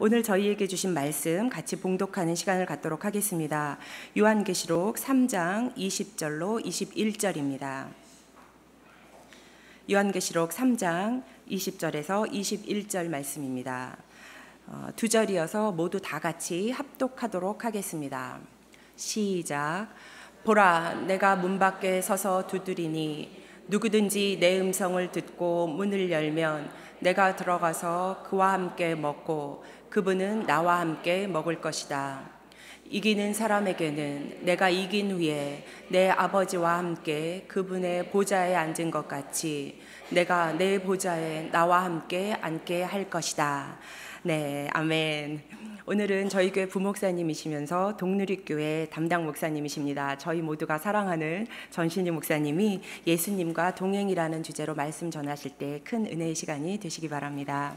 오늘 저희에게 주신 말씀 같이 봉독하는 시간을 갖도록 하겠습니다. 요한계시록 3장 20절로 21절입니다. 요한계시록 3장 20절에서 21절 말씀입니다. 두 절이어서 모두 다 같이 합독하도록 하겠습니다. 시작. 보라, 내가 문 밖에 서서 두드리니 누구든지 내 음성을 듣고 문을 열면 내가 들어가서 그와 함께 먹고 그분은 나와 함께 먹을 것이다. 이기는 사람에게는 내가 이긴 후에 내 아버지와 함께 그분의 보좌에 앉은 것 같이 내가 내 보좌에 나와 함께 앉게 할 것이다. 네, 아멘. 오늘은 저희 교회 부목사님이시면서 동누리교회 담당 목사님이십니다. 저희 모두가 사랑하는 전신희 목사님이 예수님과 동행이라는 주제로 말씀 전하실 때 큰 은혜의 시간이 되시기 바랍니다.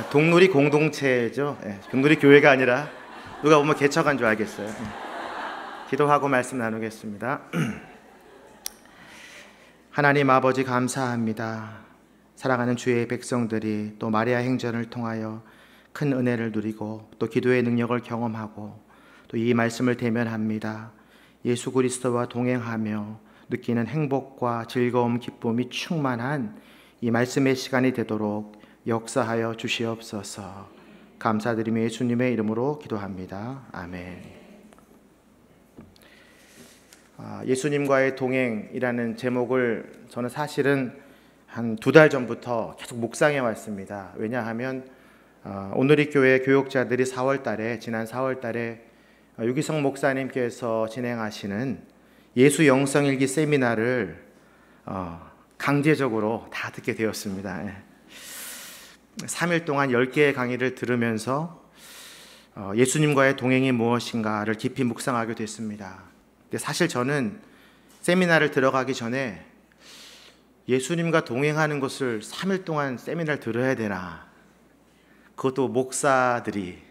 동누리 공동체죠. 동누리 교회가 아니라 누가 보면 개척한 줄 알겠어요. 기도하고 말씀 나누겠습니다. 하나님 아버지 감사합니다. 사랑하는 주의 백성들이 또 마리아 행전을 통하여 큰 은혜를 누리고 또 기도의 능력을 경험하고 또 이 말씀을 대면합니다. 예수 그리스도와 동행하며 느끼는 행복과 즐거움, 기쁨이 충만한 이 말씀의 시간이 되도록 역사하여 주시옵소서. 감사드리며 예수님의 이름으로 기도합니다. 아멘. 예수님과의 동행이라는 제목을 저는 사실은 한 2달 전부터 계속 묵상해 왔습니다. 왜냐하면 오늘이 교회 교육자들이 지난 4월 달에 유기성 목사님께서 진행하시는 예수 영성일기 세미나를 강제적으로 다 듣게 되었습니다. 3일 동안 10개의 강의를 들으면서 예수님과의 동행이 무엇인가를 깊이 묵상하게 됐습니다. 근데 사실 저는 세미나를 들어가기 전에 예수님과 동행하는 것을 3일 동안 세미나를 들어야 되나, 그것도 목사들이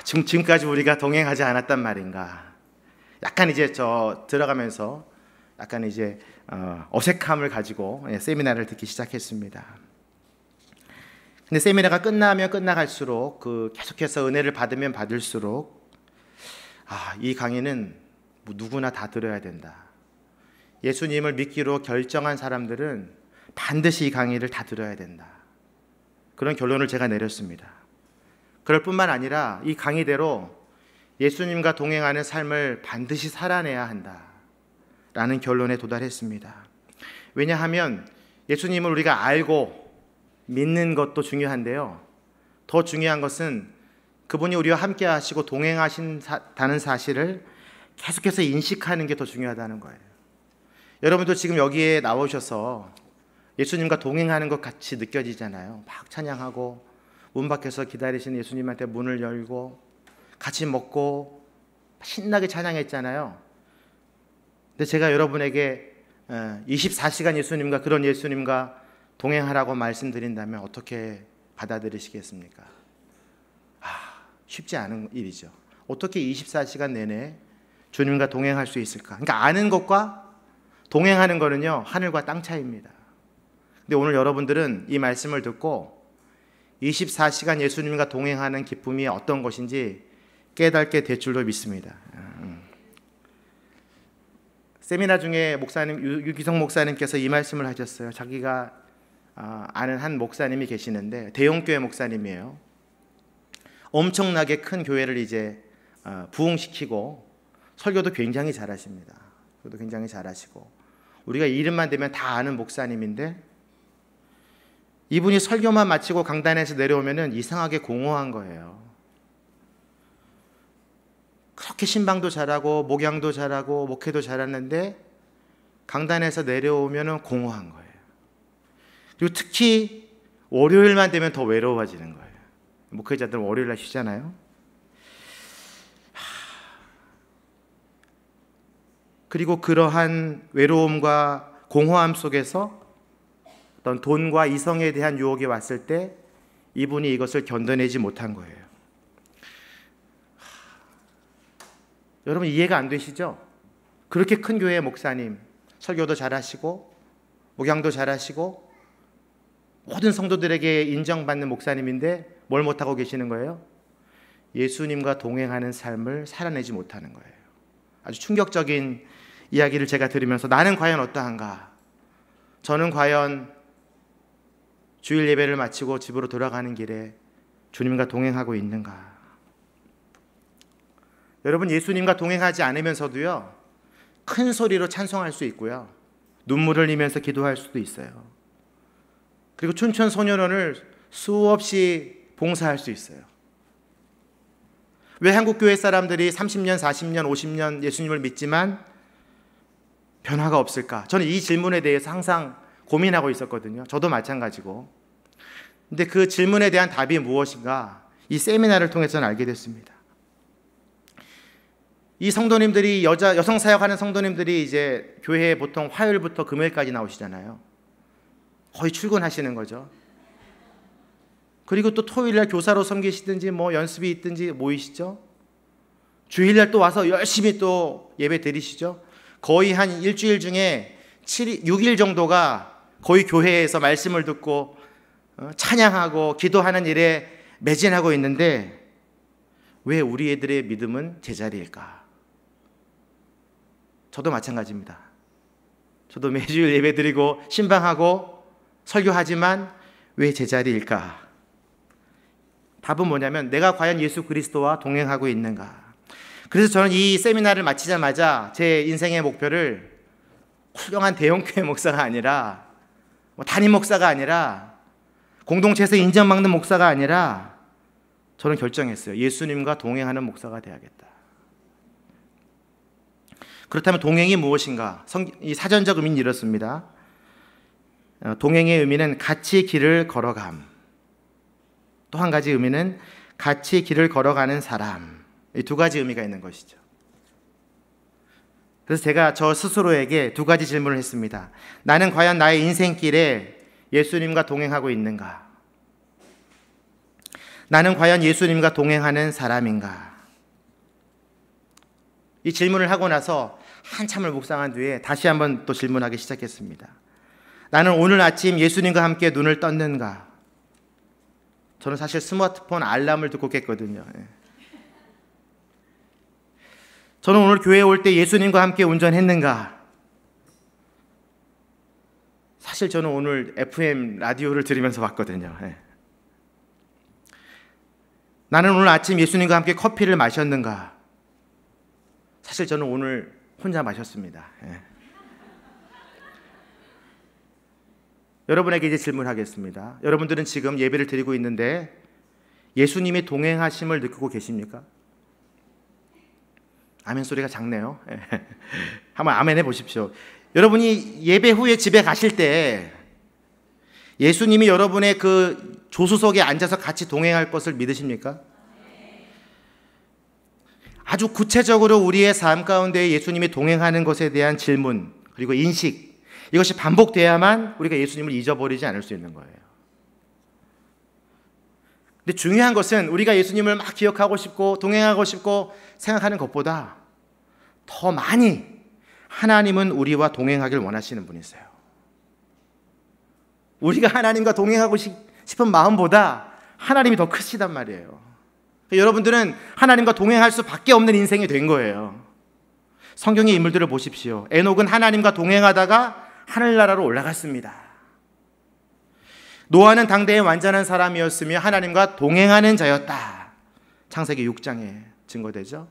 지금까지 우리가 동행하지 않았단 말인가, 약간 이제 들어가면서 약간 이제 어색함을 가지고 세미나를 듣기 시작했습니다. 근데 세미나가 끝나면 끝나갈수록 계속해서 은혜를 받으면 받을수록 이 강의는 누구나 다 들어야 된다. 예수님을 믿기로 결정한 사람들은 반드시 이 강의를 다 들어야 된다. 그런 결론을 제가 내렸습니다. 그럴 뿐만 아니라 이 강의대로 예수님과 동행하는 삶을 반드시 살아내야 한다 라는 결론에 도달했습니다. 왜냐하면 예수님을 우리가 알고 믿는 것도 중요한데요, 더 중요한 것은 그분이 우리와 함께 하시고 동행하신다는 사실을 계속해서 인식하는 게 더 중요하다는 거예요. 여러분도 지금 여기에 나오셔서 예수님과 동행하는 것 같이 느껴지잖아요. 막 찬양하고 문 밖에서 기다리시는 예수님한테 문을 열고 같이 먹고 신나게 찬양했잖아요. 근데 제가 여러분에게 24시간 그런 예수님과 동행하라고 말씀드린다면 어떻게 받아들이시겠습니까? 쉽지 않은 일이죠. 어떻게 24시간 내내 주님과 동행할 수 있을까? 그러니까 아는 것과 동행하는 거는요, 하늘과 땅 차이입니다. 근데 오늘 여러분들은 이 말씀을 듣고 24시간 예수님과 동행하는 기쁨이 어떤 것인지 깨닫게 될 줄로 믿습니다. 세미나 중에 유기성 목사님께서 이 말씀을 하셨어요. 자기가 아는 한 목사님이 계시는데 대형교회 목사님이에요. 엄청나게 큰 교회를 이제 부흥시키고 설교도 굉장히 잘하십니다. 설교도 굉장히 잘하시고 우리가 이름만 대면 다 아는 목사님인데 이분이 설교만 마치고 강단에서 내려오면은 이상하게 공허한 거예요. 그렇게 신방도 잘하고 목양도 잘하고 목회도 잘하는데 강단에서 내려오면은 공허한 거예요. 그리고 특히 월요일만 되면 더 외로워지는 거예요. 목회자들은 월요일날 쉬잖아요. 그리고 그러한 외로움과 공허함 속에서 어떤 돈과 이성에 대한 유혹이 왔을 때 이분이 이것을 견뎌내지 못한 거예요. 여러분 이해가 안 되시죠? 그렇게 큰 교회의 목사님, 설교도 잘하시고 목양도 잘하시고 모든 성도들에게 인정받는 목사님인데 뭘 못하고 계시는 거예요? 예수님과 동행하는 삶을 살아내지 못하는 거예요. 아주 충격적인 이야기를 제가 들으면서 나는 과연 어떠한가? 저는 과연 주일 예배를 마치고 집으로 돌아가는 길에 주님과 동행하고 있는가? 여러분, 예수님과 동행하지 않으면서도요, 큰 소리로 찬송할 수 있고요, 눈물을 흘리면서 기도할 수도 있어요. 그리고 춘천 소년원을 수없이 봉사할 수 있어요. 왜 한국 교회 사람들이 30년, 40년, 50년 예수님을 믿지만 변화가 없을까? 저는 이 질문에 대해서 항상 고민하고 있었거든요. 저도 마찬가지고. 근데 그 질문에 대한 답이 무엇인가? 이 세미나를 통해서는 알게 됐습니다. 이 성도님들이 여성 사역하는 성도님들이 이제 교회에 보통 화요일부터 금요일까지 나오시잖아요. 거의 출근하시는 거죠. 그리고 또 토요일날 교사로 섬기시든지 뭐 연습이 있든지 모이시죠. 주일날 또 와서 열심히 또 예배 드리시죠. 거의 한 일주일 중에 6일 정도가 거의 교회에서 말씀을 듣고 찬양하고 기도하는 일에 매진하고 있는데 왜 우리 애들의 믿음은 제자리일까? 저도 마찬가지입니다. 저도 매주일 예배 드리고 신방하고 설교하지만 왜 제자리일까? 답은 뭐냐면 내가 과연 예수 그리스도와 동행하고 있는가? 그래서 저는 이 세미나를 마치자마자 제 인생의 목표를 훌륭한 대형교회 목사가 아니라 담임 목사가 아니라 공동체에서 인정받는 목사가 아니라 저는 결정했어요. 예수님과 동행하는 목사가 돼야겠다. 그렇다면 동행이 무엇인가? 이 사전적 의미는 이렇습니다. 동행의 의미는 같이 길을 걸어감. 또 한 가지 의미는 같이 길을 걸어가는 사람. 이 두 가지 의미가 있는 것이죠. 그래서 제가 저 스스로에게 두 가지 질문을 했습니다. 나는 과연 나의 인생길에 예수님과 동행하고 있는가? 나는 과연 예수님과 동행하는 사람인가? 이 질문을 하고 나서 한참을 묵상한 뒤에 다시 한번 또 질문하기 시작했습니다. 나는 오늘 아침 예수님과 함께 눈을 떴는가? 저는 사실 스마트폰 알람을 듣고 깼거든요. 저는 오늘 교회에 올 때 예수님과 함께 운전했는가? 사실 저는 오늘 FM 라디오를 들으면서 왔거든요. 나는 오늘 아침 예수님과 함께 커피를 마셨는가? 사실 저는 오늘 혼자 마셨습니다. 여러분에게 이제 질문하겠습니다. 여러분들은 지금 예배를 드리고 있는데 예수님이 동행하심을 느끼고 계십니까? 아멘 소리가 작네요. 한번 아멘 해보십시오. 여러분이 예배 후에 집에 가실 때 예수님이 여러분의 그 조수석에 앉아서 같이 동행할 것을 믿으십니까? 아주 구체적으로 우리의 삶 가운데 예수님이 동행하는 것에 대한 질문 그리고 인식, 이것이 반복돼야만 우리가 예수님을 잊어버리지 않을 수 있는 거예요. 근데 중요한 것은 우리가 예수님을 막 기억하고 싶고 동행하고 싶고 생각하는 것보다 더 많이 하나님은 우리와 동행하길 원하시는 분이세요. 우리가 하나님과 동행하고 싶은 마음보다 하나님이 더 크시단 말이에요. 여러분들은 하나님과 동행할 수밖에 없는 인생이 된 거예요. 성경의 인물들을 보십시오. 에녹은 하나님과 동행하다가 하늘나라로 올라갔습니다. 노아는 당대의 완전한 사람이었으며 하나님과 동행하는 자였다. 창세기 6장에 증거되죠.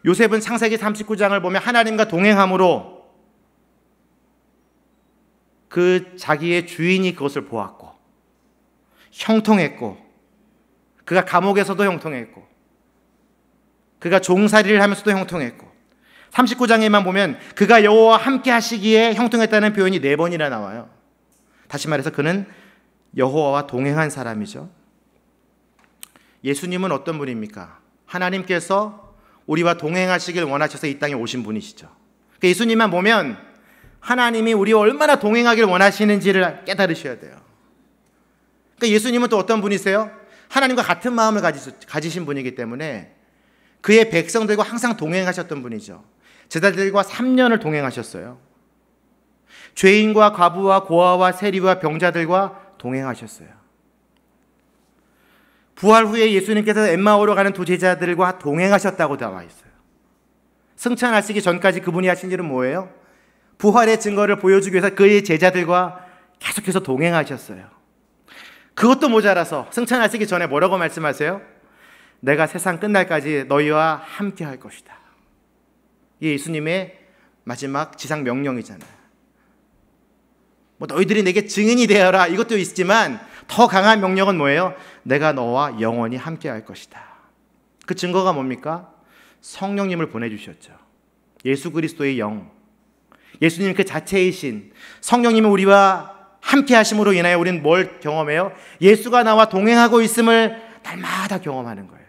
요셉은 창세기 39장을 보면 하나님과 동행함으로 그 자기의 주인이 그것을 보았고 형통했고, 그가 감옥에서도 형통했고, 그가 종살이를 하면서도 형통했고, 39장에만 보면 그가 여호와와 함께 하시기에 형통했다는 표현이 4번이나 나와요. 다시 말해서 그는 여호와와 동행한 사람이죠. 예수님은 어떤 분입니까? 하나님께서 우리와 동행하시길 원하셔서 이 땅에 오신 분이시죠. 그러니까 예수님만 보면 하나님이 우리와 얼마나 동행하길 원하시는지를 깨달으셔야 돼요. 그러니까 예수님은 또 어떤 분이세요? 하나님과 같은 마음을 가지신 분이기 때문에 그의 백성들과 항상 동행하셨던 분이죠. 제자들과 3년을 동행하셨어요. 죄인과 과부와 고아와 세리와 병자들과 동행하셨어요. 부활 후에 예수님께서 엠마오로 가는 두 제자들과 동행하셨다고 나와 있어요. 승천하시기 전까지 그분이 하신 일은 뭐예요? 부활의 증거를 보여주기 위해서 그의 제자들과 계속해서 동행하셨어요. 그것도 모자라서 승천하시기 전에 뭐라고 말씀하세요? 내가 세상 끝날까지 너희와 함께 할 것이다. 이게 예수님의 마지막 지상 명령이잖아요. 너희들이 내게 증인이 되어라, 이것도 있지만 더 강한 명령은 뭐예요? 내가 너와 영원히 함께 할 것이다. 그 증거가 뭡니까? 성령님을 보내주셨죠. 예수 그리스도의 영, 예수님 그 자체이신 성령님이 우리와 함께 하심으로 인하여 우리는 뭘 경험해요? 예수가 나와 동행하고 있음을 날마다 경험하는 거예요.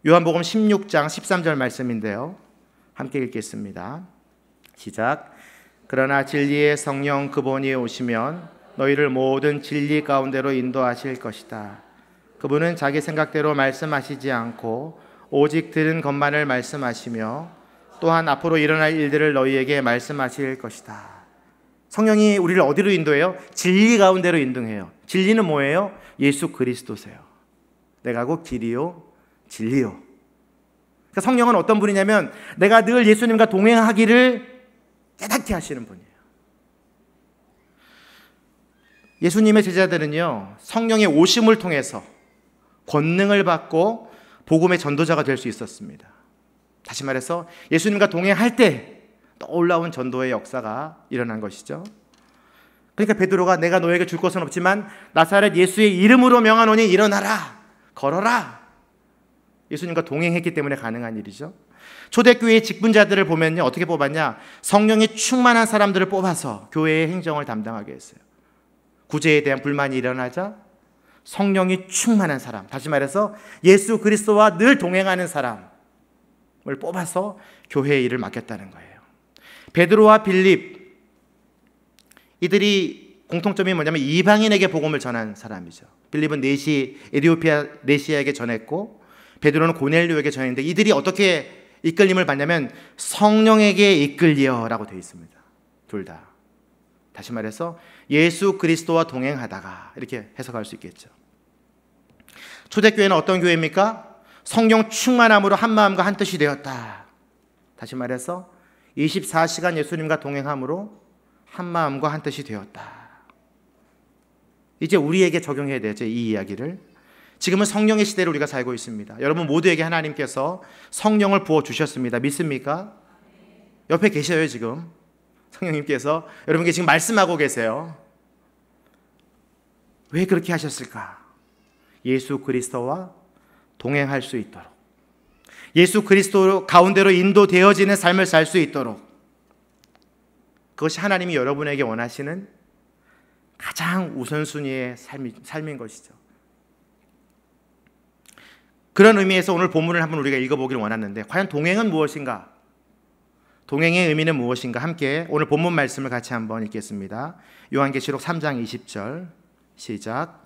요한복음 16장 13절 말씀인데요, 함께 읽겠습니다. 시작. 그러나 진리의 성령 그분이 오시면 너희를 모든 진리 가운데로 인도하실 것이다. 그분은 자기 생각대로 말씀하시지 않고 오직 들은 것만을 말씀하시며 또한 앞으로 일어날 일들을 너희에게 말씀하실 것이다. 성령이 우리를 어디로 인도해요? 진리 가운데로 인도해요. 진리는 뭐예요? 예수 그리스도세요. 내가 곧 길이요 진리요. 그러니까 성령은 어떤 분이냐면 내가 늘 예수님과 동행하기를 깨닫게 하시는 분이에요. 예수님의 제자들은요, 성령의 오심을 통해서 권능을 받고 복음의 전도자가 될 수 있었습니다. 다시 말해서 예수님과 동행할 때 떠올라온 전도의 역사가 일어난 것이죠. 그러니까 베드로가 내가 너에게 줄 것은 없지만 나사렛 예수의 이름으로 명하노니 일어나라, 걸어라. 예수님과 동행했기 때문에 가능한 일이죠. 초대교회의 직분자들을 보면요, 어떻게 뽑았냐? 성령이 충만한 사람들을 뽑아서 교회의 행정을 담당하게 했어요. 구제에 대한 불만이 일어나자 성령이 충만한 사람, 다시 말해서 예수 그리스도와 늘 동행하는 사람을 뽑아서 교회의 일을 맡겼다는 거예요. 베드로와 빌립, 이들이 공통점이 뭐냐면 이방인에게 복음을 전한 사람이죠. 빌립은 에디오피아 네시아에게 전했고 베드로는 고넬료에게 전했는데 이들이 어떻게 이끌림을 받냐면 성령에게 이끌리어라고 되어 있습니다. 둘 다. 다시 말해서 예수 그리스도와 동행하다가 이렇게 해석할 수 있겠죠. 초대교회는 어떤 교회입니까? 성령 충만함으로 한 마음과 한 뜻이 되었다. 다시 말해서 24시간 예수님과 동행함으로 한 마음과 한 뜻이 되었다. 이제 우리에게 적용해야 되죠, 이 이야기를. 지금은 성령의 시대를 우리가 살고 있습니다. 여러분 모두에게 하나님께서 성령을 부어주셨습니다. 믿습니까? 옆에 계셔요. 지금 성령님께서 여러분께 지금 말씀하고 계세요. 왜 그렇게 하셨을까? 예수 그리스도와 동행할 수 있도록, 예수 그리스도 가운데로 인도되어지는 삶을 살 수 있도록, 그것이 하나님이 여러분에게 원하시는 가장 우선순위의 삶인 것이죠. 그런 의미에서 오늘 본문을 한번 우리가 읽어보기를 원하는데, 과연 동행은 무엇인가? 동행의 의미는 무엇인가? 함께 오늘 본문 말씀을 같이 한번 읽겠습니다. 요한계시록 3장 20절 시작.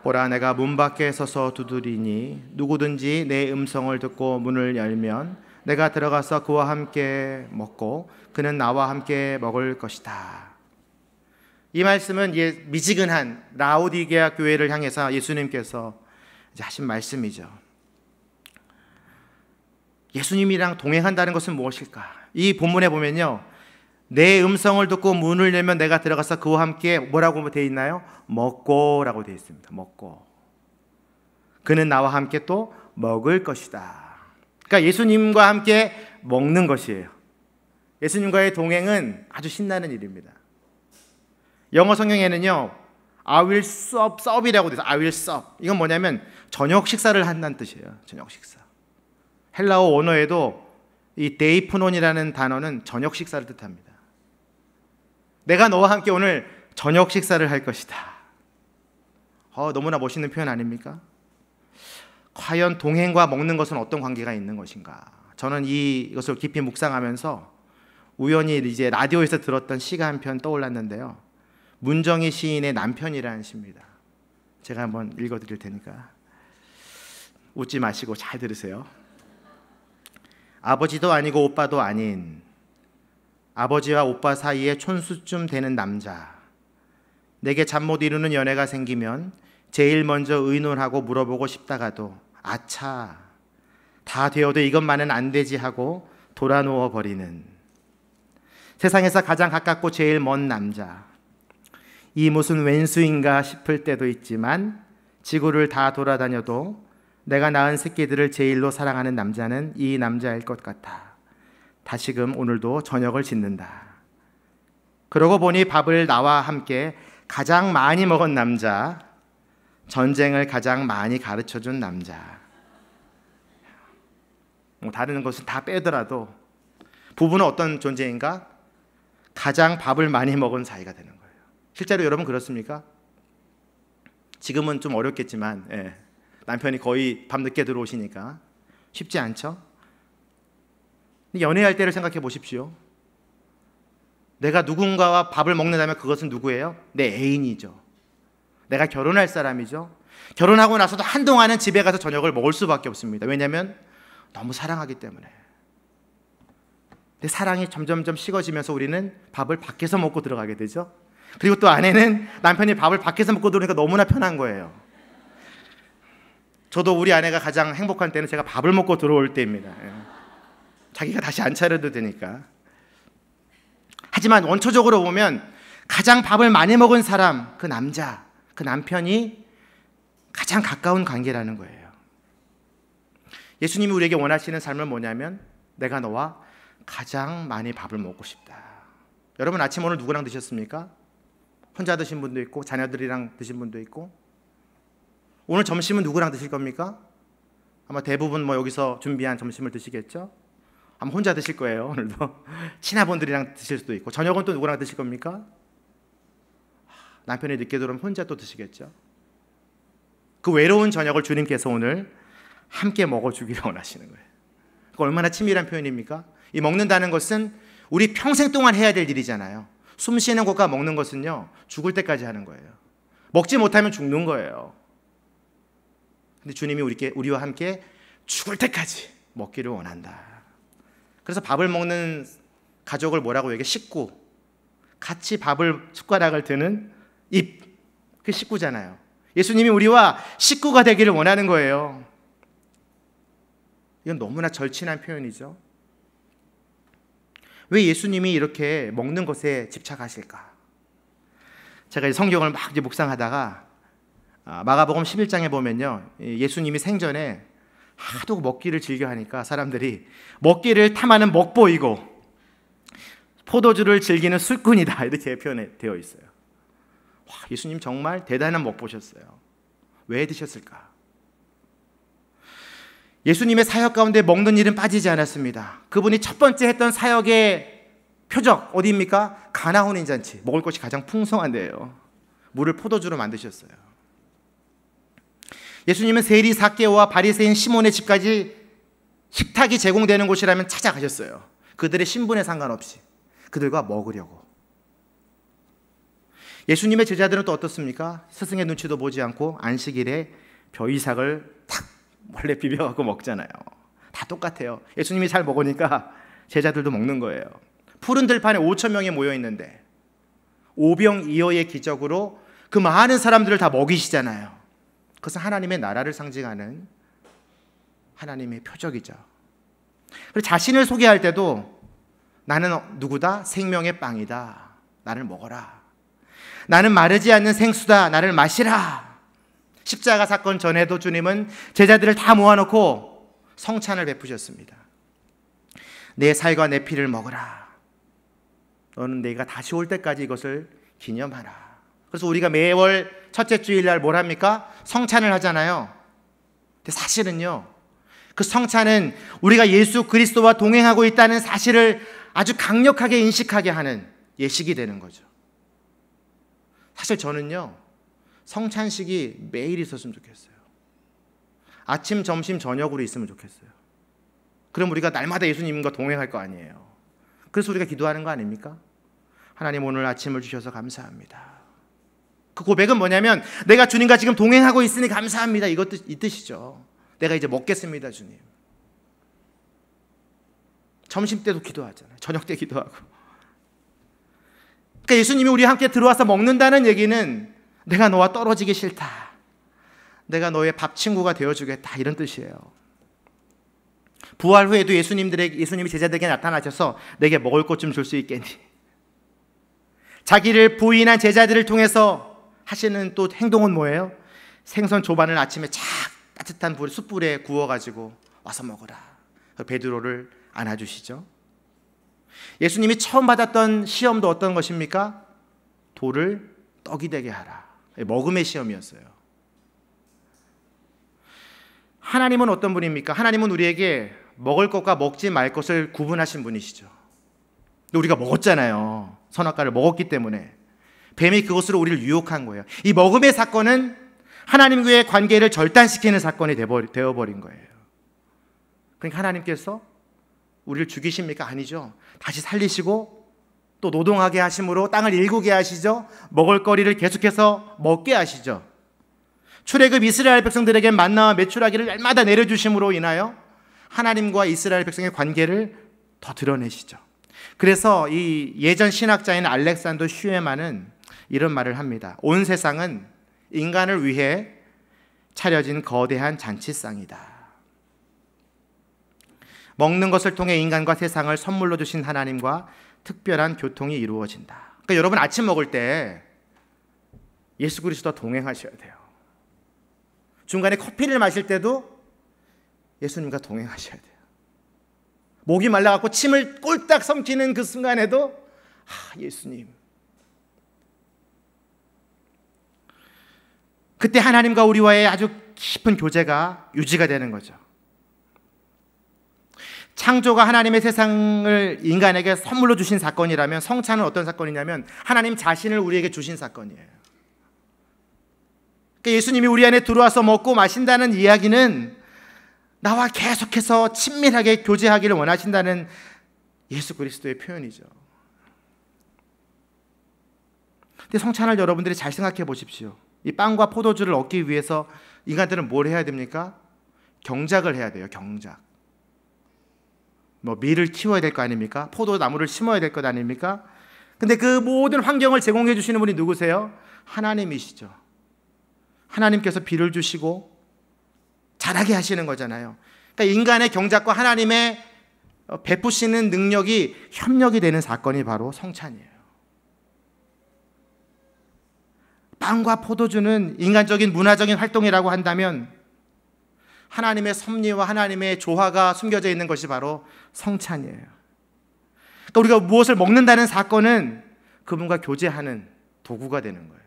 보라, 내가 문 밖에 서서 두드리니 누구든지 내 음성을 듣고 문을 열면 내가 들어가서 그와 함께 먹고 그는 나와 함께 먹을 것이다. 이 말씀은 미지근한 라오디게아 교회를 향해서 예수님께서 하신 말씀이죠. 예수님이랑 동행한다는 것은 무엇일까? 이 본문에 보면요, 내 음성을 듣고 문을 열면 내가 들어가서 그와 함께 뭐라고 되어 있나요? 먹고 라고 되어 있습니다. 먹고. 그는 나와 함께 또 먹을 것이다. 그러니까 예수님과 함께 먹는 것이에요. 예수님과의 동행은 아주 신나는 일입니다. 영어 성경에는요, I will sup이라고 되어 있어요. I will sup. 이건 뭐냐면 저녁 식사를 한다는 뜻이에요. 저녁 식사. 헬라어 원어에도 이 데이프논이라는 단어는 저녁 식사를 뜻합니다. 내가 너와 함께 오늘 저녁 식사를 할 것이다. 너무나 멋있는 표현 아닙니까? 과연 동행과 먹는 것은 어떤 관계가 있는 것인가? 저는 이것을 깊이 묵상하면서 우연히 이제 라디오에서 들었던 시가 한 편 떠올랐는데요. 문정희 시인의 남편이라는 시입니다. 제가 한번 읽어드릴 테니까 웃지 마시고 잘 들으세요. 아버지도 아니고 오빠도 아닌 아버지와 오빠 사이에 촌수쯤 되는 남자. 내게 잠 못 이루는 연애가 생기면 제일 먼저 의논하고 물어보고 싶다가도 아차, 다 되어도 이것만은 안 되지 하고 돌아 누워버리는 세상에서 가장 가깝고 제일 먼 남자. 이 무슨 왼수인가 싶을 때도 있지만 지구를 다 돌아다녀도 내가 낳은 새끼들을 제일로 사랑하는 남자는 이 남자일 것 같아. 다시금 오늘도 저녁을 짓는다. 그러고 보니 밥을 나와 함께 가장 많이 먹은 남자, 전쟁을 가장 많이 가르쳐준 남자. 다른 것은 다 빼더라도 부부는 어떤 존재인가? 가장 밥을 많이 먹은 사이가 되는 거예요. 실제로 여러분 그렇습니까? 지금은 좀 어렵겠지만 남편이 거의 밤늦게 들어오시니까 쉽지 않죠? 연애할 때를 생각해 보십시오. 내가 누군가와 밥을 먹는다면 그것은 누구예요? 내 애인이죠. 내가 결혼할 사람이죠. 결혼하고 나서도 한동안은 집에 가서 저녁을 먹을 수밖에 없습니다. 왜냐하면 너무 사랑하기 때문에. 근데 사랑이 점점점 식어지면서 우리는 밥을 밖에서 먹고 들어가게 되죠. 그리고 또 아내는 남편이 밥을 밖에서 먹고 들어오니까 너무나 편한 거예요. 저도 우리 아내가 가장 행복한 때는 제가 밥을 먹고 들어올 때입니다. 자기가 다시 안 차려도 되니까. 하지만 원초적으로 보면 가장 밥을 많이 먹은 사람, 그 남자, 그 남편이 가장 가까운 관계라는 거예요. 예수님이 우리에게 원하시는 삶은 뭐냐면 내가 너와 가장 많이 밥을 먹고 싶다. 여러분 아침 오늘 누구랑 드셨습니까? 혼자 드신 분도 있고 자녀들이랑 드신 분도 있고. 오늘 점심은 누구랑 드실 겁니까? 아마 대부분 여기서 준비한 점심을 드시겠죠? 아마 혼자 드실 거예요. 오늘도 친아분들이랑 드실 수도 있고. 저녁은 또 누구랑 드실 겁니까? 남편이 늦게 들어오면 혼자 또 드시겠죠? 그 외로운 저녁을 주님께서 오늘 함께 먹어주기를 원하시는 거예요. 그 얼마나 친밀한 표현입니까? 이 먹는다는 것은 우리 평생 동안 해야 될 일이잖아요. 숨 쉬는 것과 먹는 것은요, 죽을 때까지 하는 거예요. 먹지 못하면 죽는 거예요. 근데 주님이 우리와 함께 죽을 때까지 먹기를 원한다. 그래서 밥을 먹는 가족을 뭐라고 얘기해? 식구. 같이 밥을 숟가락을 드는 입, 그 식구잖아요. 예수님이 우리와 식구가 되기를 원하는 거예요. 이건 너무나 절친한 표현이죠. 왜 예수님이 이렇게 먹는 것에 집착하실까? 제가 성경을 막 묵상하다가 마가복음 11장에 보면요, 예수님이 생전에 하도 먹기를 즐겨하니까 사람들이 먹기를 탐하는 먹보이고 포도주를 즐기는 술꾼이다, 이렇게 표현되어 있어요. 와, 예수님 정말 대단한 먹보셨어요. 왜 드셨을까? 예수님의 사역 가운데 먹는 일은 빠지지 않았습니다. 그분이 첫 번째 했던 사역의 표적 어디입니까? 가나 혼인잔치. 먹을 것이 가장 풍성한 데예요. 물을 포도주로 만드셨어요. 예수님은 세리 삭개오와 바리새인 시몬의 집까지 식탁이 제공되는 곳이라면 찾아가셨어요. 그들의 신분에 상관없이 그들과 먹으려고. 예수님의 제자들은 또 어떻습니까? 스승의 눈치도 보지 않고 안식일에 벼이삭을 탁 원래 비벼갖고 먹잖아요. 다 똑같아요. 예수님이 잘 먹으니까 제자들도 먹는 거예요. 푸른 들판에 5천 명이 모여 있는데 오병이어의 기적으로 그 많은 사람들을 다 먹이시잖아요. 그것은 하나님의 나라를 상징하는 하나님의 표적이죠. 그리고 자신을 소개할 때도 나는 누구다? 생명의 빵이다. 나를 먹어라. 나는 마르지 않는 생수다. 나를 마시라. 십자가 사건 전에도 주님은 제자들을 다 모아놓고 성찬을 베푸셨습니다. 내 살과 내 피를 먹으라. 너는 내가 다시 올 때까지 이것을 기념하라. 그래서 우리가 매월 첫째 주일날 뭘 합니까? 성찬을 하잖아요. 근데 사실은요, 그 성찬은 우리가 예수 그리스도와 동행하고 있다는 사실을 아주 강력하게 인식하게 하는 예식이 되는 거죠. 사실 저는요, 성찬식이 매일 있었으면 좋겠어요. 아침, 점심, 저녁으로 있으면 좋겠어요. 그럼 우리가 날마다 예수님과 동행할 거 아니에요. 그래서 우리가 기도하는 거 아닙니까? 하나님, 오늘 아침을 주셔서 감사합니다. 그 고백은 뭐냐면 내가 주님과 지금 동행하고 있으니 감사합니다. 이 뜻이죠. 내가 이제 먹겠습니다, 주님. 점심 때도 기도하잖아요. 저녁 때 기도하고. 그러니까 예수님이 우리와 함께 들어와서 먹는다는 얘기는 내가 너와 떨어지기 싫다, 내가 너의 밥 친구가 되어주겠다, 이런 뜻이에요. 부활 후에도 예수님이 제자들에게 나타나셔서 내게 먹을 것 좀 줄 수 있겠니? 자기를 부인한 제자들을 통해서 하시는 또 행동은 뭐예요? 생선 조반을 아침에 착 따뜻한 숯불에 구워가지고 와서 먹어라. 베드로를 안아주시죠. 예수님이 처음 받았던 시험도 어떤 것입니까? 돌을 떡이 되게 하라. 먹음의 시험이었어요. 하나님은 어떤 분입니까? 하나님은 우리에게 먹을 것과 먹지 말 것을 구분하신 분이시죠. 근데 우리가 먹었잖아요. 선악과를 먹었기 때문에 뱀이 그것으로 우리를 유혹한 거예요. 이 먹음의 사건은 하나님과의 관계를 절단시키는 사건이 되어버린 거예요. 그러니까 하나님께서 우리를 죽이십니까? 아니죠. 다시 살리시고 또 노동하게 하심으로 땅을 일구게 하시죠. 먹을거리를 계속해서 먹게 하시죠. 출애굽 이스라엘 백성들에게 만나와 메추라기를 날마다 내려주심으로 인하여 하나님과 이스라엘 백성의 관계를 더 드러내시죠. 그래서 이 예전 신학자인 알렉산더 슈에만은 이런 말을 합니다. 온 세상은 인간을 위해 차려진 거대한 잔치상이다. 먹는 것을 통해 인간과 세상을 선물로 주신 하나님과 특별한 교통이 이루어진다. 그러니까 여러분 아침 먹을 때 예수 그리스도와 동행하셔야 돼요. 중간에 커피를 마실 때도 예수님과 동행하셔야 돼요. 목이 말라갖고 침을 꼴딱 삼키는 그 순간에도 예수님. 그때 하나님과 우리와의 아주 깊은 교제가 유지가 되는 거죠. 창조가 하나님의 세상을 인간에게 선물로 주신 사건이라면 성찬은 어떤 사건이냐면 하나님 자신을 우리에게 주신 사건이에요. 그러니까 예수님이 우리 안에 들어와서 먹고 마신다는 이야기는 나와 계속해서 친밀하게 교제하기를 원하신다는 예수 그리스도의 표현이죠. 근데 성찬을 여러분들이 잘 생각해 보십시오. 이 빵과 포도주를 얻기 위해서 인간들은 뭘 해야 됩니까? 경작을 해야 돼요. 경작. 밀을 키워야 될 거 아닙니까? 포도나무를 심어야 될 것 아닙니까? 근데 그 모든 환경을 제공해 주시는 분이 누구세요? 하나님이시죠. 하나님께서 비를 주시고 자라게 하시는 거잖아요. 그러니까 인간의 경작과 하나님의 베푸시는 능력이 협력이 되는 사건이 바로 성찬이에요. 빵과 포도주는 인간적인 문화적인 활동이라고 한다면 하나님의 섭리와 하나님의 조화가 숨겨져 있는 것이 바로 성찬이에요. 그러니까 우리가 무엇을 먹는다는 사건은 그분과 교제하는 도구가 되는 거예요.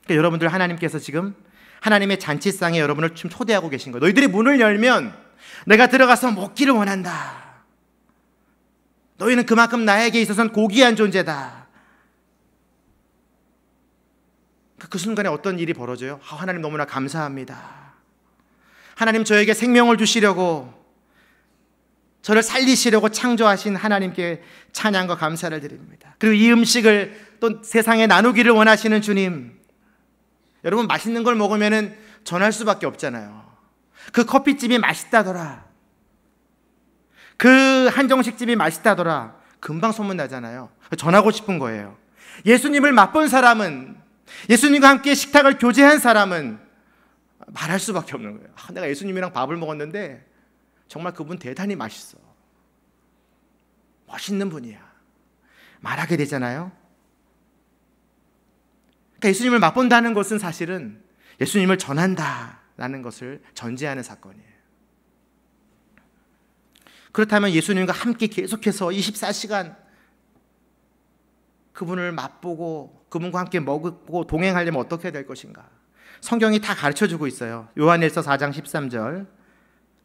그러니까 여러분들 하나님께서 지금 하나님의 잔치상에 여러분을 지금 초대하고 계신 거예요. 너희들이 문을 열면 내가 들어가서 먹기를 원한다. 너희는 그만큼 나에게 있어서는 고귀한 존재다. 그 순간에 어떤 일이 벌어져요? 하나님 너무나 감사합니다. 하나님 저에게 생명을 주시려고 저를 살리시려고 창조하신 하나님께 찬양과 감사를 드립니다. 그리고 이 음식을 또 세상에 나누기를 원하시는 주님, 여러분 맛있는 걸 먹으면 전할 수밖에 없잖아요. 그 커피집이 맛있다더라, 그 한정식집이 맛있다더라, 금방 소문나잖아요. 전하고 싶은 거예요. 예수님을 맛본 사람은, 예수님과 함께 식탁을 교제한 사람은 말할 수밖에 없는 거예요. 내가 예수님이랑 밥을 먹었는데 정말 그분 대단히 맛있어, 멋있는 분이야, 말하게 되잖아요. 그러니까 예수님을 맛본다는 것은 사실은 예수님을 전한다라는 것을 전제하는 사건이에요. 그렇다면 예수님과 함께 계속해서 24시간 그분을 맛보고 그분과 함께 먹고 동행하려면 어떻게 될 것인가? 성경이 다 가르쳐주고 있어요. 요한일서 4장 13절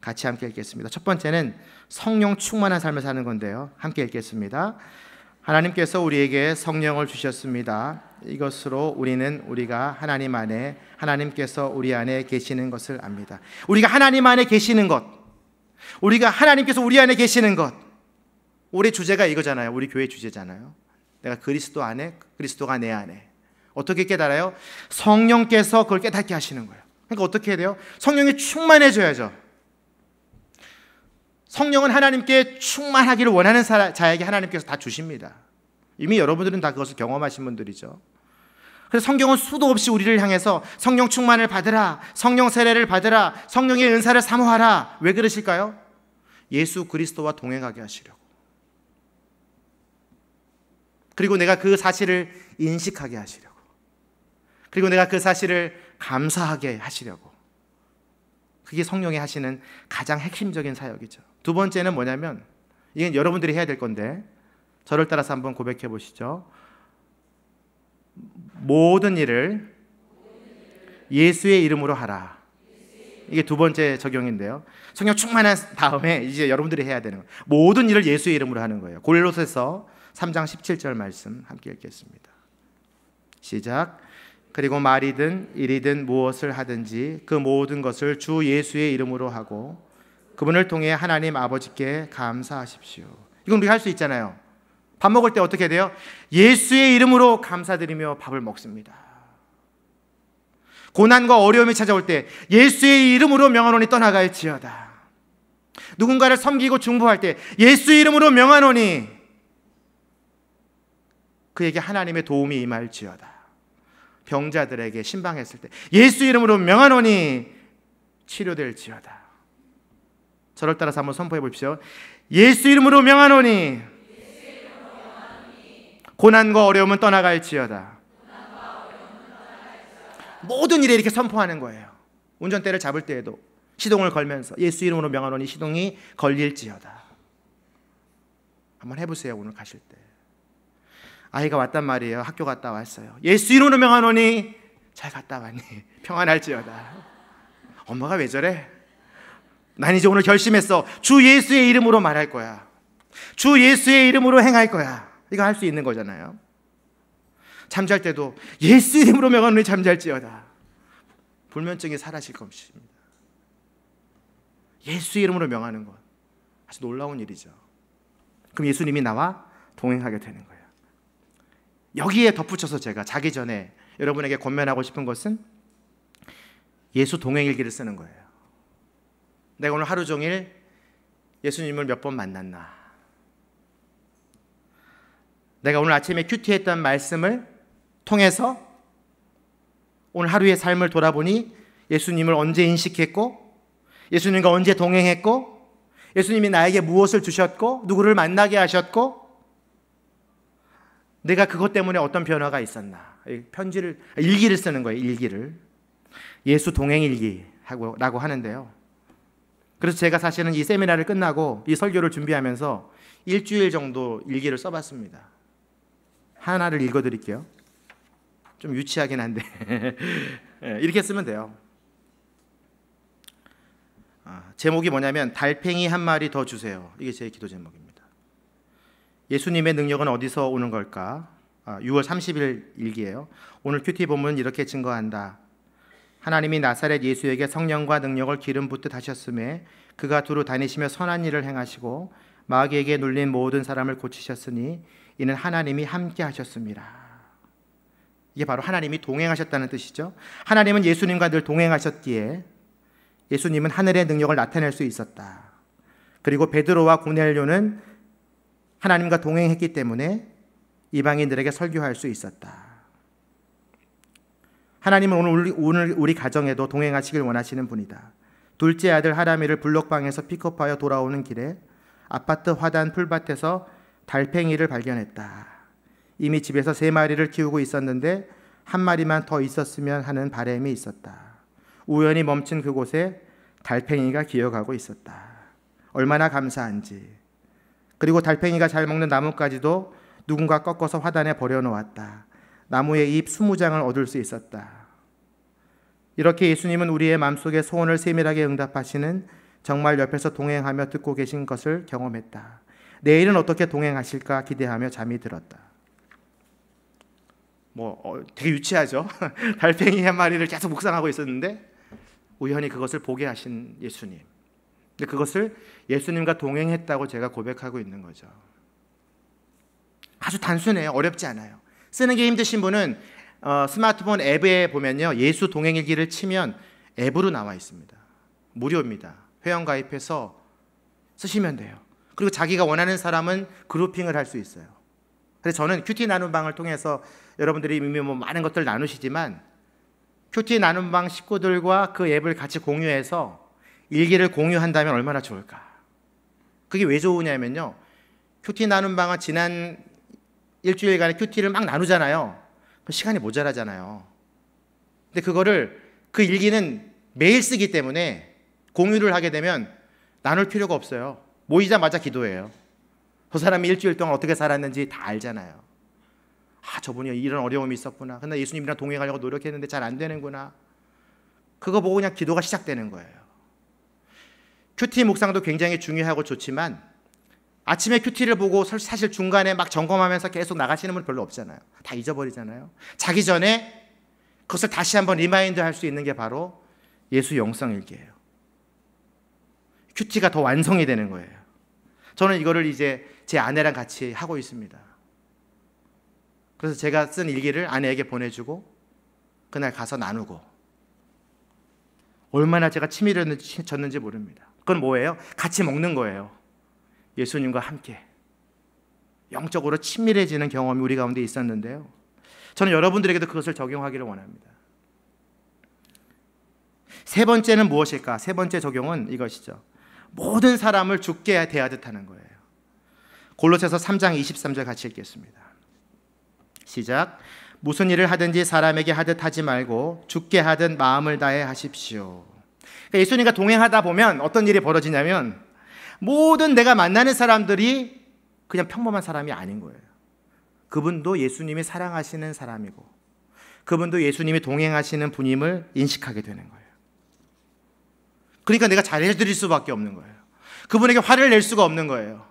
같이 함께 읽겠습니다. 첫 번째는 성령 충만한 삶을 사는 건데요. 함께 읽겠습니다. 하나님께서 우리에게 성령을 주셨습니다. 이것으로 우리는 우리가 하나님 안에, 하나님께서 우리 안에 계시는 것을 압니다. 우리가 하나님 안에 계시는 것, 우리가 하나님께서 우리 안에 계시는 것, 올해 주제가 이거잖아요. 우리 교회 주제잖아요. 내가 그리스도 안에, 그리스도가 내 안에. 어떻게 깨달아요? 성령께서 그걸 깨닫게 하시는 거예요. 그러니까 어떻게 해야 돼요? 성령이 충만해져야죠. 성령은 하나님께 충만하기를 원하는 자에게 하나님께서 다 주십니다. 이미 여러분들은 다 그것을 경험하신 분들이죠. 그래서 성경은 수도 없이 우리를 향해서 성령 충만을 받으라, 성령 세례를 받으라, 성령의 은사를 사모하라. 왜 그러실까요? 예수 그리스도와 동행하게 하시려고. 그리고 내가 그 사실을 인식하게 하시려고. 그리고 내가 그 사실을 감사하게 하시려고. 그게 성령이 하시는 가장 핵심적인 사역이죠. 두 번째는 뭐냐면, 이건 여러분들이 해야 될 건데 저를 따라서 한번 고백해 보시죠. 모든 일을 예수의 이름으로 하라. 이게 두 번째 적용인데요. 성령 충만한 다음에 이제 여러분들이 해야 되는 거예요. 모든 일을 예수의 이름으로 하는 거예요. 골로새서 3장 17절 말씀 함께 읽겠습니다. 시작. 그리고 말이든 일이든 무엇을 하든지 그 모든 것을 주 예수의 이름으로 하고 그분을 통해 하나님 아버지께 감사하십시오. 이건 우리가 할 수 있잖아요. 밥 먹을 때 어떻게 돼요? 예수의 이름으로 감사드리며 밥을 먹습니다. 고난과 어려움이 찾아올 때 예수의 이름으로 명하노니 떠나갈지어다. 누군가를 섬기고 중보할 때 예수의 이름으로 명하노니 그에게 하나님의 도움이 임할지어다. 병자들에게 신방했을 때 예수 이름으로 명하노니 치료될지어다. 저를 따라서 한번 선포해 보십시오. 예수 이름으로 명하노니 고난과 어려움은 떠나갈지어다. 모든 일에 이렇게 선포하는 거예요. 운전대를 잡을 때에도 시동을 걸면서 예수 이름으로 명하노니 시동이 걸릴지어다. 한번 해보세요. 오늘 가실 때 아이가 왔단 말이에요. 학교 갔다 왔어요. 예수 이름으로 명하노니 잘 갔다 왔니? 평안할지어다. 엄마가 왜 저래? 난 이제 오늘 결심했어. 주 예수의 이름으로 말할 거야. 주 예수의 이름으로 행할 거야. 이거 할 수 있는 거잖아요. 잠잘 때도 예수 이름으로 명하노니 잠잘지어다. 불면증이 사라질 것입니다. 예수 이름으로 명하는 것 아주 놀라운 일이죠. 그럼 예수님이 나와 동행하게 되는 거예요. 여기에 덧붙여서 제가 자기 전에 여러분에게 권면하고 싶은 것은 예수 동행일기를 쓰는 거예요. 내가 오늘 하루 종일 예수님을 몇 번 만났나? 내가 오늘 아침에 큐티했던 말씀을 통해서 오늘 하루의 삶을 돌아보니 예수님을 언제 인식했고, 예수님과 언제 동행했고, 예수님이 나에게 무엇을 주셨고, 누구를 만나게 하셨고, 내가 그것 때문에 어떤 변화가 있었나? 일기를 쓰는 거예요. 일기를. 예수 동행일기라고 하는데요. 그래서 제가 사실은 이 세미나를 끝나고 이 설교를 준비하면서 일주일 정도 일기를 써봤습니다. 하나를 읽어드릴게요. 좀 유치하긴 한데 이렇게 쓰면 돼요. 제목이 뭐냐면 달팽이 한 마리 더 주세요. 이게 제 기도 제목입니다. 예수님의 능력은 어디서 오는 걸까? 6월 30일 일기예요. 오늘 큐티 본문은 이렇게 증거한다. 하나님이 나사렛 예수에게 성령과 능력을 기름 붓듯 하셨음에 그가 두루 다니시며 선한 일을 행하시고 마귀에게 눌린 모든 사람을 고치셨으니 이는 하나님이 함께 하셨습니다. 이게 바로 하나님이 동행하셨다는 뜻이죠. 하나님은 예수님과 늘 동행하셨기에 예수님은 하늘의 능력을 나타낼 수 있었다. 그리고 베드로와 고넬료는 하나님과 동행했기 때문에 이방인들에게 설교할 수 있었다. 하나님은 오늘 우리 가정에도 동행하시길 원하시는 분이다. 둘째 아들 하람이를 블록방에서 픽업하여 돌아오는 길에 아파트 화단 풀밭에서 달팽이를 발견했다. 이미 집에서 3마리를 키우고 있었는데 한 마리만 더 있었으면 하는 바람이 있었다. 우연히 멈춘 그곳에 달팽이가 기어가고 있었다. 얼마나 감사한지. 그리고 달팽이가 잘 먹는 나뭇가지도 누군가 꺾어서 화단에 버려놓았다. 나무의 잎 20장을 얻을 수 있었다. 이렇게 예수님은 우리의 마음속의 소원을 세밀하게 응답하시는 정말 옆에서 동행하며 듣고 계신 것을 경험했다. 내일은 어떻게 동행하실까 기대하며 잠이 들었다. 되게 유치하죠? 달팽이 한 마리를 계속 묵상하고 있었는데 우연히 그것을 보게 하신 예수님. 근데 그것을 예수님과 동행했다고 제가 고백하고 있는 거죠. 아주 단순해요. 어렵지 않아요. 쓰는 게 힘드신 분은 스마트폰 앱에 보면요, 예수 동행일기를 치면 앱으로 나와 있습니다. 무료입니다. 회원 가입해서 쓰시면 돼요. 그리고 자기가 원하는 사람은 그룹핑을 할 수 있어요. 그래서 저는 큐티 나눔 방을 통해서 여러분들이 이미 뭐 많은 것들 나누시지만 큐티 나눔 방 식구들과 그 앱을 같이 공유해서 일기를 공유한다면 얼마나 좋을까. 그게 왜 좋으냐면요, 큐티 나눔 방은 지난 일주일간의 큐티를 막 나누잖아요. 시간이 모자라잖아요. 근데 그 일기는 매일 쓰기 때문에 공유를 하게 되면 나눌 필요가 없어요. 모이자마자 기도해요. 그 사람이 일주일 동안 어떻게 살았는지 다 알잖아요. 저분이 이런 어려움이 있었구나. 근데 예수님이랑 동행하려고 노력했는데 잘 안 되는구나. 그거 보고 그냥 기도가 시작되는 거예요. 큐티 묵상도 굉장히 중요하고 좋지만 아침에 큐티를 보고 사실 중간에 막 점검하면서 계속 나가시는 분 별로 없잖아요. 다 잊어버리잖아요. 자기 전에 그것을 다시 한번 리마인드 할 수 있는 게 바로 예수 영성일기예요. 큐티가 더 완성이 되는 거예요. 저는 이거를 이제 제 아내랑 같이 하고 있습니다. 그래서 제가 쓴 일기를 아내에게 보내주고 그날 가서 나누고, 얼마나 제가 치밀을 졌는지 모릅니다. 그건 뭐예요? 같이 먹는 거예요. 예수님과 함께 영적으로 친밀해지는 경험이 우리 가운데 있었는데요, 저는 여러분들에게도 그것을 적용하기를 원합니다. 세 번째는 무엇일까? 세 번째 적용은 이것이죠. 모든 사람을 죽게 대하듯 하는 거예요. 골로새서 3장 23절 같이 읽겠습니다. 시작. 무슨 일을 하든지 사람에게 하듯 하지 말고 죽게 하듯 마음을 다해 하십시오. 그러니까 예수님과 동행하다 보면 어떤 일이 벌어지냐면 모든 내가 만나는 사람들이 그냥 평범한 사람이 아닌 거예요. 그분도 예수님이 사랑하시는 사람이고 그분도 예수님이 동행하시는 분임을 인식하게 되는 거예요. 그러니까 내가 잘해드릴 수밖에 없는 거예요. 그분에게 화를 낼 수가 없는 거예요.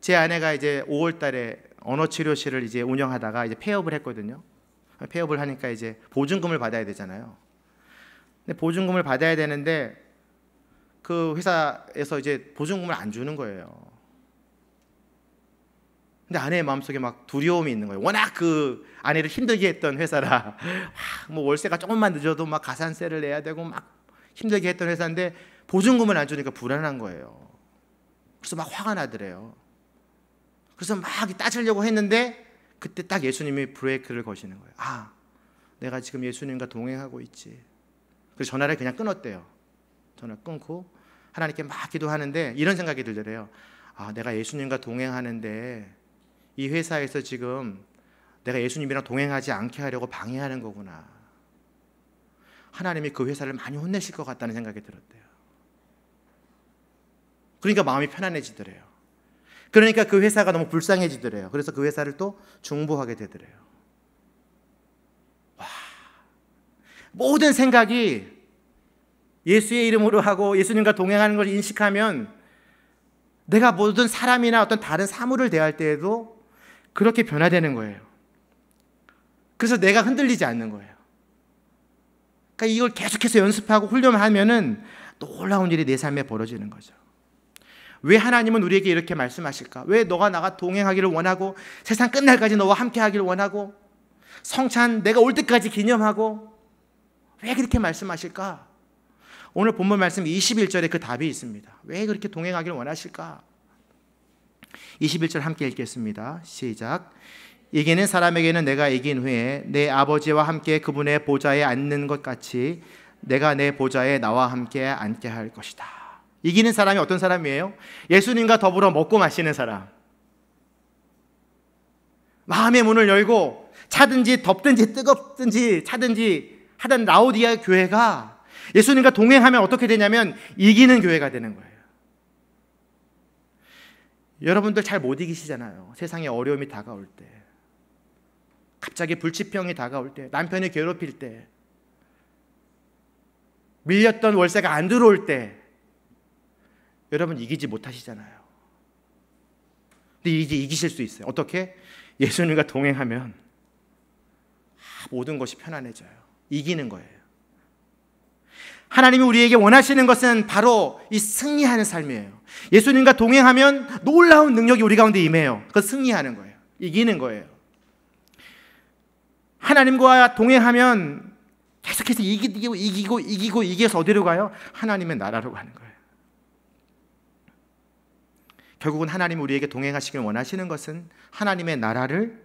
제 아내가 이제 5월 달에 언어치료실을 이제 운영하다가 이제 폐업을 했거든요. 폐업을 하니까 이제 보증금을 받아야 되잖아요. 근데 보증금을 받아야 되는데 그 회사에서 이제 보증금을 안 주는 거예요. 근데 아내의 마음속에 막 두려움이 있는 거예요. 워낙 그 아내를 힘들게 했던 회사라 뭐 월세가 조금만 늦어도 막 가산세를 내야 되고 막 힘들게 했던 회사인데 보증금을 안 주니까 불안한 거예요. 그래서 막 화가 나더래요. 그래서 막 따지려고 했는데 그때 딱 예수님이 브레이크를 거시는 거예요. 내가 지금 예수님과 동행하고 있지. 그래서 전화를 그냥 끊었대요. 전화 끊고 하나님께 막 기도하는데 이런 생각이 들더래요. 내가 예수님과 동행하는데 이 회사에서 지금 내가 예수님이랑 동행하지 않게 하려고 방해하는 거구나. 하나님이 그 회사를 많이 혼내실 것 같다는 생각이 들었대요. 그러니까 마음이 편안해지더래요. 그러니까 그 회사가 너무 불쌍해지더래요. 그래서 그 회사를 또 중보하게 되더래요. 모든 생각이 예수의 이름으로 하고 예수님과 동행하는 걸 인식하면 내가 모든 사람이나 어떤 다른 사물을 대할 때에도 그렇게 변화되는 거예요. 그래서 내가 흔들리지 않는 거예요. 그러니까 이걸 계속해서 연습하고 훈련하면은 놀라운 일이 내 삶에 벌어지는 거죠. 왜 하나님은 우리에게 이렇게 말씀하실까? 왜 너가 나가 동행하기를 원하고 세상 끝날까지 너와 함께 하기를 원하고 성찬 내가 올 때까지 기념하고 왜 그렇게 말씀하실까? 오늘 본문 말씀 21절에 그 답이 있습니다. 왜 그렇게 동행하기를 원하실까? 21절 함께 읽겠습니다. 시작. 이기는 사람에게는 내가 이긴 후에 내 아버지와 함께 그분의 보좌에 앉는 것 같이 내가 내 보좌에 나와 함께 앉게 할 것이다. 이기는 사람이 어떤 사람이에요? 예수님과 더불어 먹고 마시는 사람. 마음의 문을 열고 차든지 덥든지 뜨겁든지 차든지 하던 라오디아 교회가 예수님과 동행하면 어떻게 되냐면 이기는 교회가 되는 거예요. 여러분들 잘 못 이기시잖아요. 세상에 어려움이 다가올 때, 갑자기 불치병이 다가올 때, 남편이 괴롭힐 때, 밀렸던 월세가 안 들어올 때 여러분 이기지 못하시잖아요. 근데 이제 이기실 수 있어요. 어떻게? 예수님과 동행하면 모든 것이 편안해져요. 이기는 거예요. 하나님이 우리에게 원하시는 것은 바로 이 승리하는 삶이에요. 예수님과 동행하면 놀라운 능력이 우리 가운데 임해요. 그건 승리하는 거예요. 이기는 거예요. 하나님과 동행하면 계속해서 이기고 이겨서 어디로 가요? 하나님의 나라로 가는 거예요. 결국은 하나님이 우리에게 동행하시길 원하시는 것은 하나님의 나라를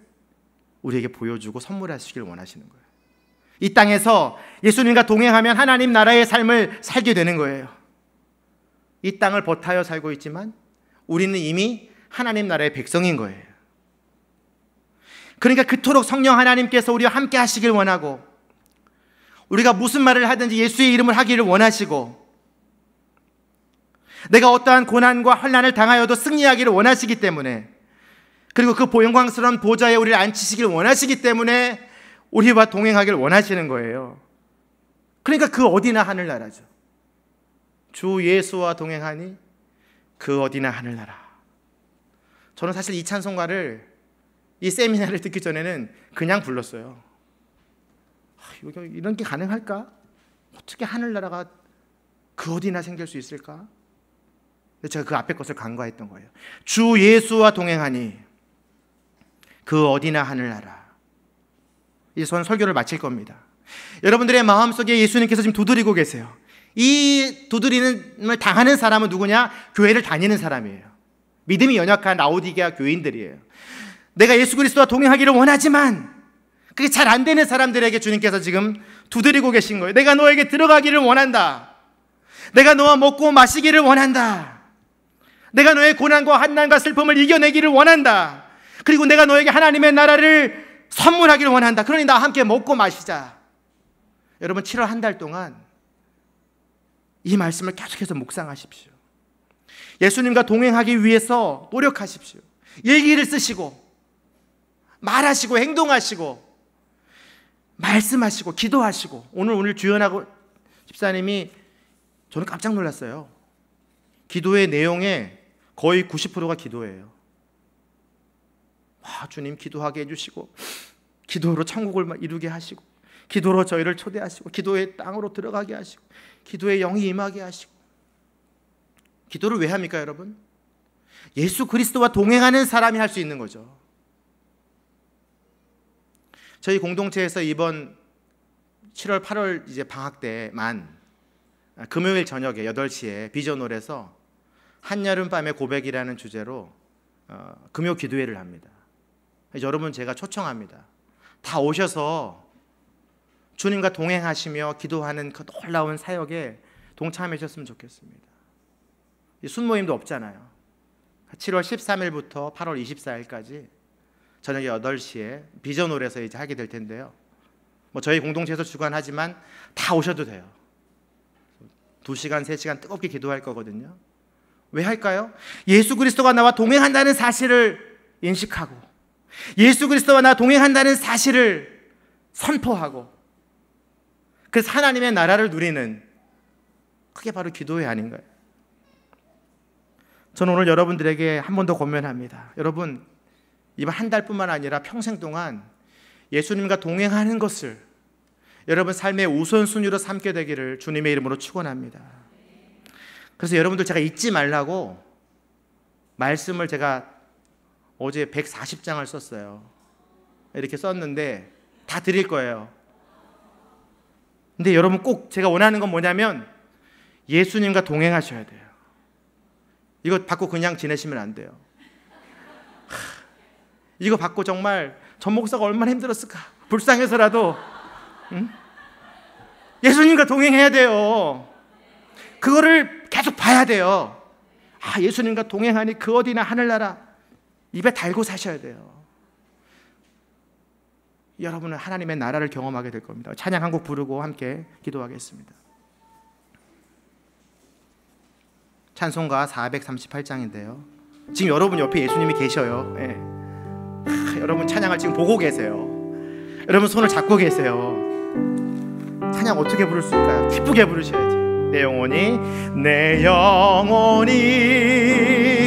우리에게 보여주고 선물하시길 원하시는 거예요. 이 땅에서 예수님과 동행하면 하나님 나라의 삶을 살게 되는 거예요. 이 땅을 버타여 살고 있지만 우리는 이미 하나님 나라의 백성인 거예요. 그러니까 그토록 성령 하나님께서 우리와 함께 하시길 원하고, 우리가 무슨 말을 하든지 예수의 이름을 하기를 원하시고, 내가 어떠한 고난과 환난을 당하여도 승리하기를 원하시기 때문에, 그리고 그 영광스러운 보좌에 우리를 앉히시길 원하시기 때문에 우리와 동행하기를 원하시는 거예요. 그러니까 그 어디나 하늘나라죠. 주 예수와 동행하니 그 어디나 하늘나라. 저는 사실 이 찬송가를, 이 세미나를 듣기 전에는 그냥 불렀어요. 이런 게 가능할까? 어떻게 하늘나라가 그 어디나 생길 수 있을까? 제가 그 앞에 것을 간과했던 거예요. 주 예수와 동행하니 그 어디나 하늘나라. 이제 저는 설교를 마칠 겁니다. 여러분들의 마음속에 예수님께서 지금 두드리고 계세요. 이 두드림을 당하는 사람은 누구냐? 교회를 다니는 사람이에요. 믿음이 연약한 라오디게아 교인들이에요. 내가 예수 그리스도와 동행하기를 원하지만 그게 잘 안 되는 사람들에게 주님께서 지금 두드리고 계신 거예요. 내가 너에게 들어가기를 원한다. 내가 너와 먹고 마시기를 원한다. 내가 너의 고난과 환난과 슬픔을 이겨내기를 원한다. 그리고 내가 너에게 하나님의 나라를 선물하기를 원한다. 그러니 나와 함께 먹고 마시자. 여러분, 7월 한 달 동안 이 말씀을 계속해서 묵상하십시오. 예수님과 동행하기 위해서 노력하십시오. 일기를 쓰시고 말하시고 행동하시고 말씀하시고 기도하시고, 오늘 주연하고 집사님이, 저는 깜짝 놀랐어요. 기도의 내용에 거의 90%가 기도예요. 와, 주님 기도하게 해주시고, 기도로 천국을 이루게 하시고, 기도로 저희를 초대하시고, 기도의 땅으로 들어가게 하시고, 기도의 영이 임하게 하시고. 기도를 왜 합니까, 여러분? 예수 그리스도와 동행하는 사람이 할 수 있는 거죠. 저희 공동체에서 이번 7월, 8월 이제 방학 때만 금요일 저녁에 8시에 비전홀에서 한여름밤의 고백이라는 주제로 금요 기도회를 합니다. 여러분, 제가 초청합니다. 다 오셔서 주님과 동행하시며 기도하는 그 놀라운 사역에 동참하셨으면 좋겠습니다. 순모임도 없잖아요. 7월 13일부터 8월 24일까지 저녁 8시에 비전홀에서 이제 하게 될 텐데요. 저희 공동체에서 주관하지만 다 오셔도 돼요. 2시간, 3시간 뜨겁게 기도할 거거든요. 왜 할까요? 예수 그리스도가 나와 동행한다는 사실을 인식하고, 예수 그리스도와 나 동행한다는 사실을 선포하고, 그래서 하나님의 나라를 누리는, 그게 바로 기도회 아닌가요? 저는 오늘 여러분들에게 한 번 더 권면합니다. 여러분, 이번 한 달뿐만 아니라 평생 동안 예수님과 동행하는 것을 여러분 삶의 우선순위로 삼게 되기를 주님의 이름으로 축원합니다. 그래서 여러분들, 제가 잊지 말라고 말씀을 제가 어제 140장을 썼어요. 이렇게 썼는데 다 드릴 거예요. 근데 여러분, 꼭 제가 원하는 건 뭐냐면 예수님과 동행하셔야 돼요. 이거 받고 그냥 지내시면 안 돼요. 이거 받고 정말 전 목사가 얼마나 힘들었을까, 불쌍해서라도, 응? 예수님과 동행해야 돼요. 그거를 계속 봐야 돼요. 아, 예수님과 동행하니 그 어디나 하늘나라, 입에 달고 사셔야 돼요. 여러분은 하나님의 나라를 경험하게 될 겁니다. 찬양 한 곡 부르고 함께 기도하겠습니다. 찬송가 438장인데요. 지금 여러분 옆에 예수님이 계셔요. 예. 여러분 찬양을 지금 보고 계세요. 여러분 손을 잡고 계세요. 찬양 어떻게 부를 수 있을까요? 기쁘게 부르셔야지. 내 영혼이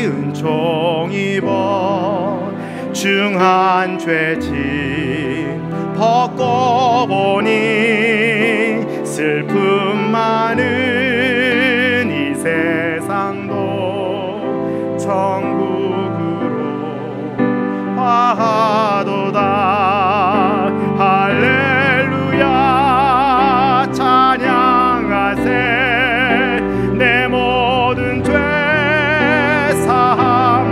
은총 입어 중한 죄짐 벗고 보니 슬픔 많은 이 세상도 천국으로 화하도다. 할렐루야 찬양하세. 내 모든 죄 사함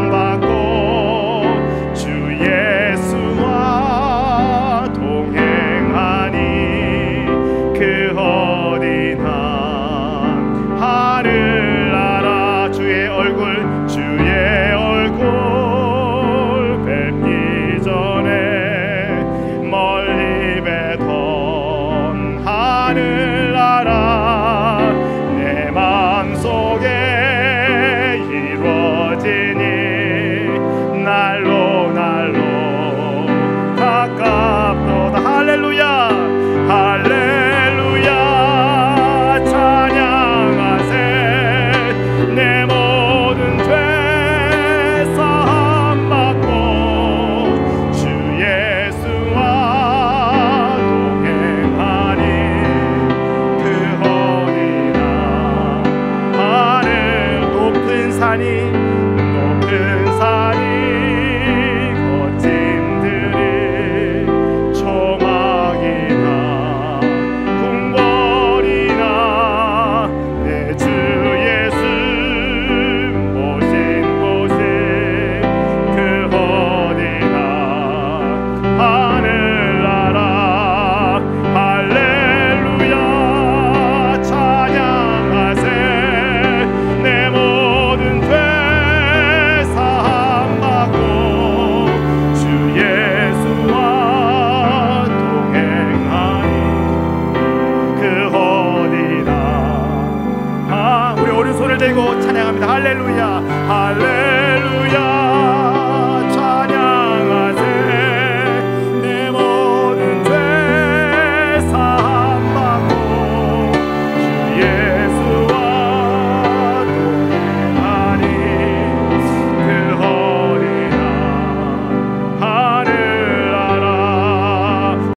감사합니다. 할렐루야.